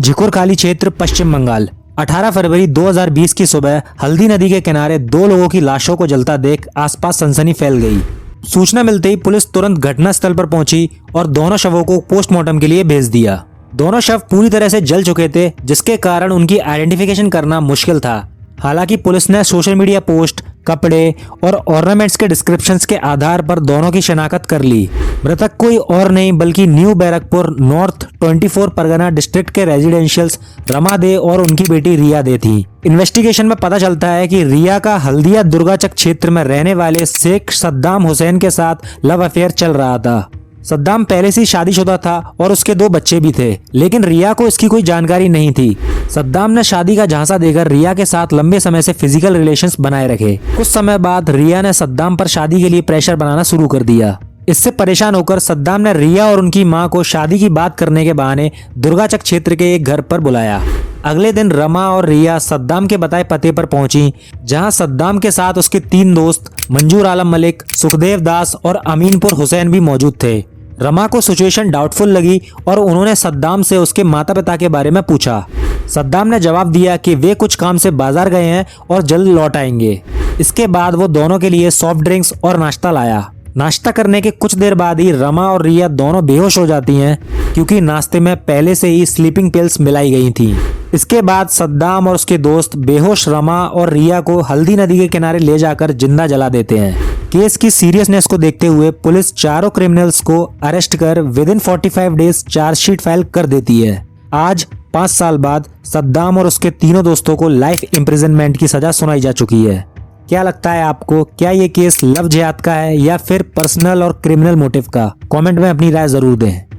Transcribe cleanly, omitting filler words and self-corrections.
झिकुरकाली क्षेत्र, पश्चिम बंगाल। 18 फरवरी 2020 की सुबह हल्दी नदी के किनारे दो लोगों की लाशों को जलता देख आसपास सनसनी फैल गई। सूचना मिलते ही पुलिस तुरंत घटनास्थल पर पहुंची और दोनों शवों को पोस्टमार्टम के लिए भेज दिया। दोनों शव पूरी तरह से जल चुके थे, जिसके कारण उनकी आइडेंटिफिकेशन करना मुश्किल था। हालांकि पुलिस ने सोशल मीडिया पोस्ट, कपड़े और ऑर्नामेंट्स के डिस्क्रिप्शंस के आधार पर दोनों की शनाख्त कर ली। मृतक कोई और नहीं बल्कि new Barrackpore north 24 Pargana district के रेजिडेंशियल्स रमा दे और उनकी बेटी रिया दे थी। इन्वेस्टिगेशन में पता चलता है कि रिया का हल्दिया दुर्गाचक क्षेत्र में रहने वाले शेख सद्दाम हुसैन के साथ लव अफेयर चल रहा था। सद्दाम पहले से शादीशुदा था और उसके 2 बच्चे भी थे, लेकिन रिया को इसकी कोई जानकारी नहीं थी। सद्दाम ने शादी का झांसा देकर रिया के साथ लंबे समय से फिजिकल रिलेशंस बनाए रखे। कुछ समय बाद रिया ने सद्दाम पर शादी के लिए प्रेशर बनाना शुरू कर दिया। इससे परेशान होकर सद्दाम ने रिया और उनकी मां को शादी की बात करने के बहाने दुर्गाचक क्षेत्र के एक घर पर बुलाया। अगले दिन रमा और रिया सद्दाम के बताए पते पर पहुंची, जहां सद्दाम के साथ उसके 3 दोस्त मंजूर आलम मलिक, सुखदेव दास और अमीनपुर हुसैन भी मौजूद थे। रमा को सिचुएशन डाउटफुल लगी और उन्होंने सद्दाम से उसके माता पिता के बारे में पूछा। सद्दाम ने जवाब दिया कि वे कुछ काम से बाजार गए हैं और जल्द लौट आएंगे। इसके बाद वो दोनों के लिए सॉफ्ट ड्रिंक्स और नाश्ता लाया। नाश्ता करने के कुछ देर बाद ही रमा और रिया दोनों बेहोश हो जाती हैं, क्योंकि नाश्ते में पहले से ही स्लीपिंग पिल्स मिलाई गई थी। इसके बाद सद्दाम और उसके दोस्त बेहोश रमा और रिया को हल्दी नदी के किनारे ले जाकर जिंदा जला देते हैं। केस की सीरियसनेस को देखते हुए पुलिस चारों क्रिमिनल्स को अरेस्ट कर विदिन 45 डेज चार्जशीट फाइल कर देती है। आज 5 साल बाद सद्दाम और उसके तीनों दोस्तों को लाइफ इम्प्रिजनमेंट की सजा सुनाई जा चुकी है। क्या लगता है आपको, क्या ये केस लव जिहाद का है या फिर पर्सनल और क्रिमिनल मोटिव का? कमेंट में अपनी राय जरूर दें।